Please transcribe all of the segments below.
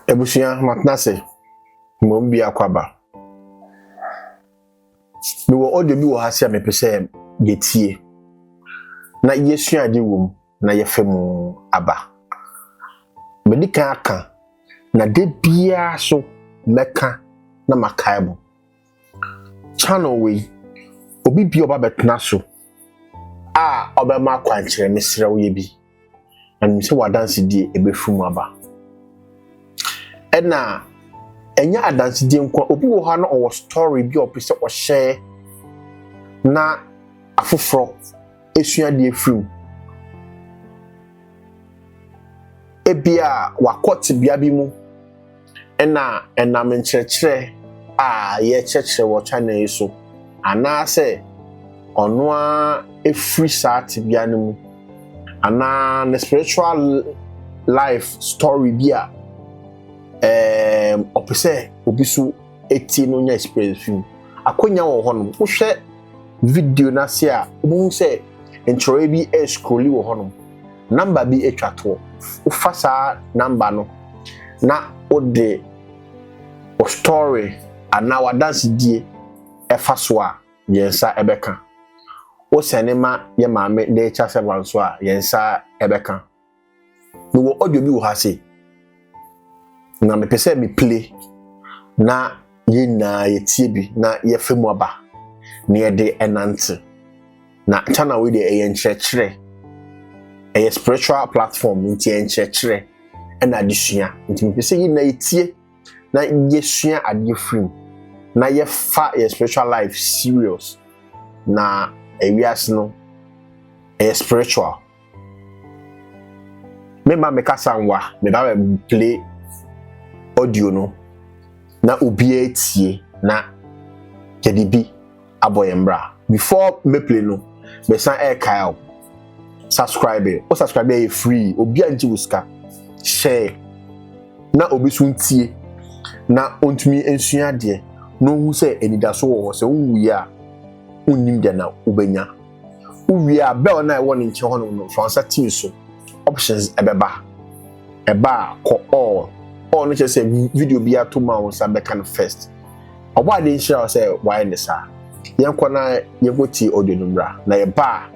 Ebusia matnase mombi akwaba. Me wo audio bi wo hase me pese yetie. Na yesua ade wom na yefemu aba. Medika aka na de bia so meka na makaibo. Channel we obi bi oba betena so. Obema kwanchere mesre wo ye bi. And se wadanse die ebefumu aba. Ena enya adanse die nkwa obi wo ha no owo story bi opese o share na afoforo esua die firim ebia wakoti bia bi mu ena menkyerkyere ye kyerkyere wo channel so ana se ono a efri saati bia ne mu ana na spiritual life story bia opese obi so eti no nya experience film akonya wo honom wo hwe video na se a obu se intro bi scroll wo honom number bi etwato wo fasa number no na ode o story ana wa dance die efaso a yensa ebeka wo senema ye maame de cha seven so a yensa ebeka no wo audio bi wo ha se na me pese me play na ye na ye tie bi na ye femu aba na ye de enante na channel we de enkyerkyere spiritual platform nti enkyerkyere na adesua nti me pese ye na ye tie na ye sua ade free na ye fa ye spiritual life serious na ewias no spiritual me ma me kasa nwa me ba play audio no na obi etie na kedibi aboyembra before me play no be san Kyle subscribe o subscribe e free obi anti wuska share na obi so ntie na ontumi ensua de no hu se enidaso wo se wuya a unnim de na ubenya uwia be ona e won nche hono no fansa tin so options ebeba ko all no say video bi atoma won sa be kan first obo ade share say why this ah yenko na yegoti audio numra na ye ba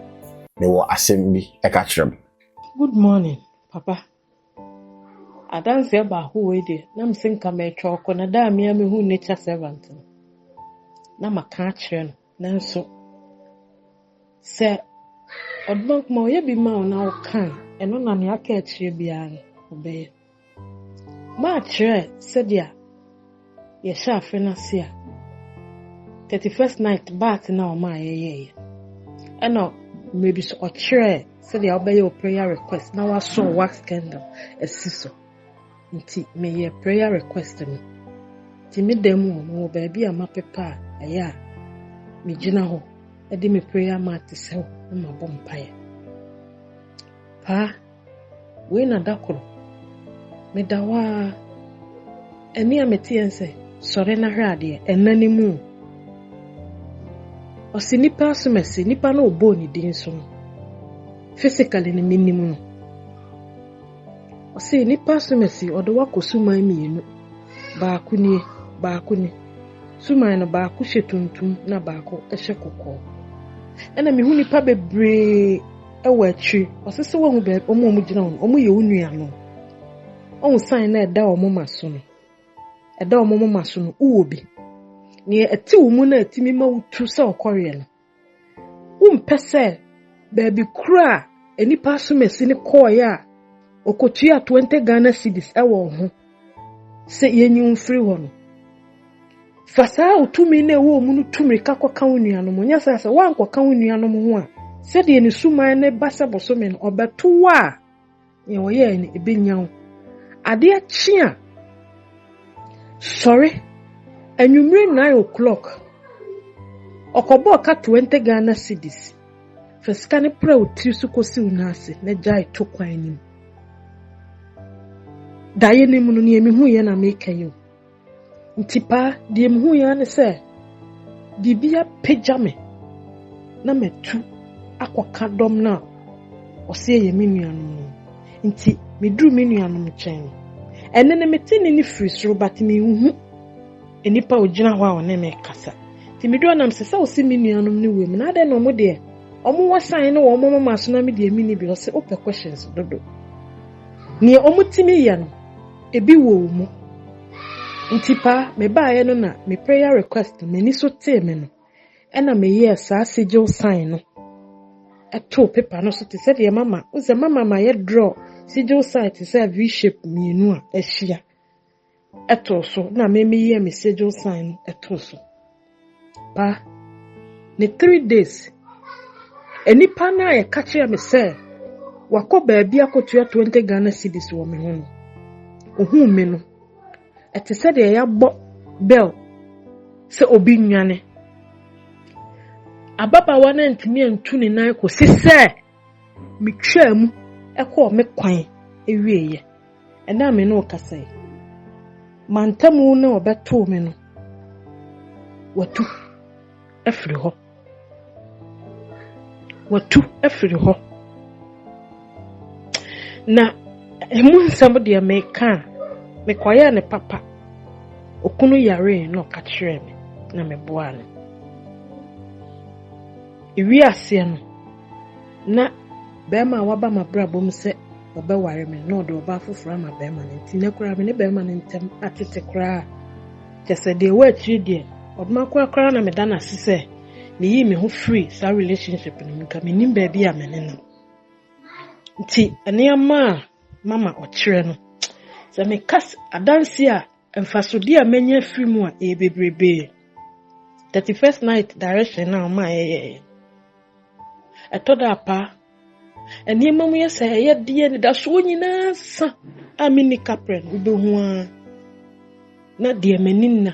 ne wo asem bi e ka kire. Good morning papa adanse ba ho we de na msenka me twoko na da me hu nature servant na maka kire no nanso se odbank ma oye bi ma ona o kan eno na ne aka kire bia obey ma kire sedia ye sha afena sia 31st night back na o ma ye eno maybe so o kire sedia obey your prayer request na wa so wax candle esiso nti me ye prayer request no ti me dem mo ba bia ma pepa aya me gina ho edi me prayer mat se na ma bom pae pa we na dakoro me dawa eni ametiense sore na hwade enani mu osi nipa asumesi nipa na obo ni din so physically ni minimum osi nipa asumesi odo wakosuman mienu baako ni suman no baako hyetuntum na baako ehye kokko ena me hu nipa bebre ewa atwi osese wo hu be omo gina ho omo ye onua no on sign na eda omo maso no uobi ne eti wo mu na etimi ma wutu se okore no umpese baby kura enipa asumesi ni koya okotua 20 Ghana cedis ewo ho se yenyi free ho no fasa utumi na ewo mu no tumri kakwa onua no nya sasa wankwa ka onua no ho a se de ni suman ne basa bosome no obeto wa ye wo ye ni ebenyawo ade achia sorry anwumre 9 o'clock okobo ka 20 Ghana cedis feska ne pra otiri su kosi unase na jai to kwan nim daye ne mu no ne emi hu ye na make you ntipa de emi hu ye ne se bibia pejame na metu akwaka dom na ose ye menuanu nti meduru menuanu chen ene ne mete ne free soro but me hu enipa ogina ho a one me kasa ti me do nam se o si me nuanom ne wem na ade no mo de omo wasan ne wo mo mama so na me de mini bi o se open questions dodo ni omo timi ye no ebi wo mu ntipa me ba ye no na me prayer request me ni so te me no ena me ye sa sigil sign no eto paper no so te se de mama o se mama ma ye draw sigil sign te se v shape mienu a ehia eto so na me ye me sigil sign eto so pa ne 3 days enipa na ye kache me se wako baabi akotua 20 Ghana cedis wo me ho ohun me no ete se de ya bo bell se obi nwane ababa wana ntimi antu ne nan ko sise me twam ekọ me kwan ewieye ena me no kasai mantamu na obeto me no watu afiri ho na emu nsam de America me kwaya ne papa okunu yare no ka kire me na me boa ne iwi ase no na bema waba mabrabom se obeware me no de oba foforo ma bema ne ntina kura me ne bema ne ntem atete kura kese de wa akiri de odma kura na me dana sise ne yi me ho free sa relationship no nka me nim ba bi a me ne no nti eniama mama okire no se me kas adansi a emfasodi a menye free mu a ebebrebe 31st night direction na ma etoda pa eniema mu yesa ye de ne da so nyina sa amini kapren ubehu a na de maninna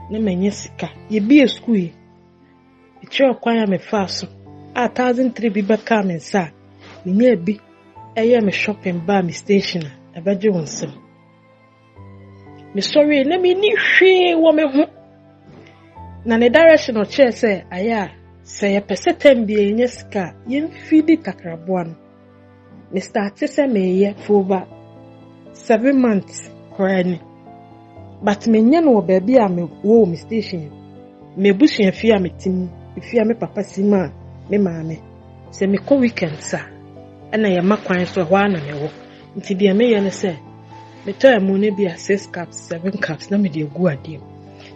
na menye sika ye bi school ye ichi okwan ya me fa so a 1003 bi beka me sa nya bi eye me shopping bar me station abaje wonsem me sorry na me ni hwe wo me ho na ne direction o che say aya say ye percent bi enye sika ye fidi takraboa no me start say me ye for over 7 months korani but me nya no baabi a me wo me station me busu afi a me tim afi a me papa sima me maame say me ko weekend sa ana ye makwan so ho ana me wo nti bia me ye ne say me toy mu ne bia 6 cups 7 cups na me de gu ade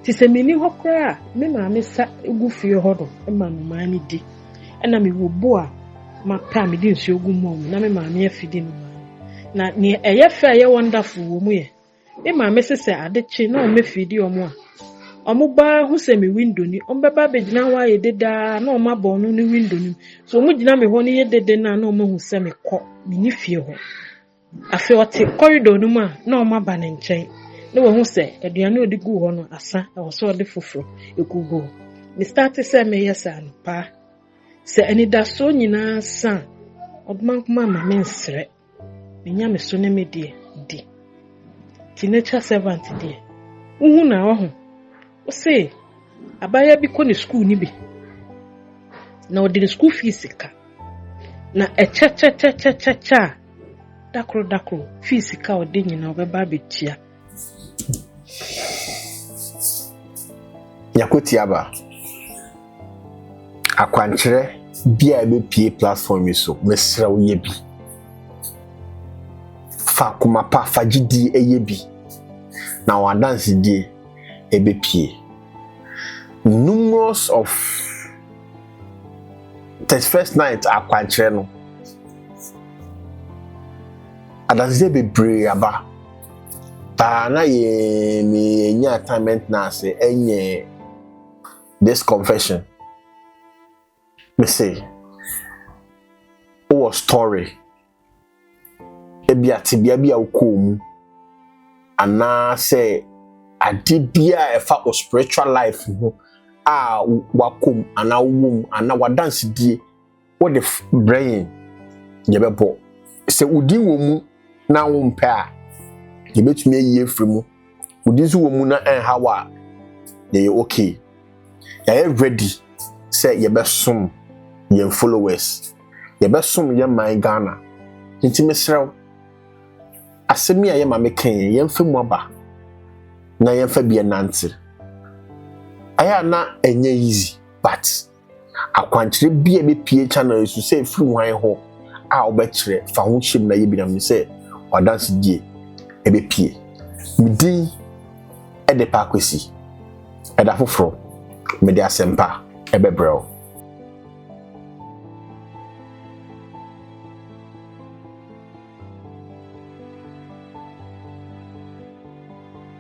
ti se me ni hokra me maame sa egu fie ho do e ma no ma ni di ana me wo bo a ma pa me di nsu ogu mu na me maame afidi no na ni eye fa ye wonderful wo mu ye me maame sese ade chi na o me fidi o mu a omo ba hu se me window ni o be ba be gina wa ye deda na o ma bo no ni window ni so o mu gina me ho ni ye dede na o ma hu se me ko me ni fie ho afi ote corridor no ma na o ma ba ne nchen ne wo hu se aduane odi gu ho no asa e wo so ode foforo ekugo me start se me yesa no pa se ani da so nyina sa odman kuma ma me nsre me nya me so ne me die di teenager servant die uhu na wo ho o se abaya bi ko ne school ni bi na odi school fees ka na cha dakro fees ka odi nyina obeba betia Yakotiaba akwankyere bia be pie platform so mesra wo ye bi fa kuma pa fa gidi eye bi na wa dance die ebe pie numerous of 31st night akwankyere no adanse be bre aba pa na ye me nya assignment na se enye this confession me say o story ebia tibia bia ukomu ana say adibia efa o spiritual life ho a wakom ana wum ana wadanse die what the brain yebebo se udi wo mu na wo mpa a yebetumi ayi efrimu udi zu wo mu na hawa dey okay ya ready say yebesom yen followers yebesom ye my Ghana nti mesrew asemi a ye ma me kan yemfa mu aba na yemfa bi enante aya na enye easy but akwankyere bi e be pie channel su say free wan ho a obekire fa ho hyem na ye bi na me say wadanse die e be pie midi e de pa kwesi e da foforo me de asempa e be brel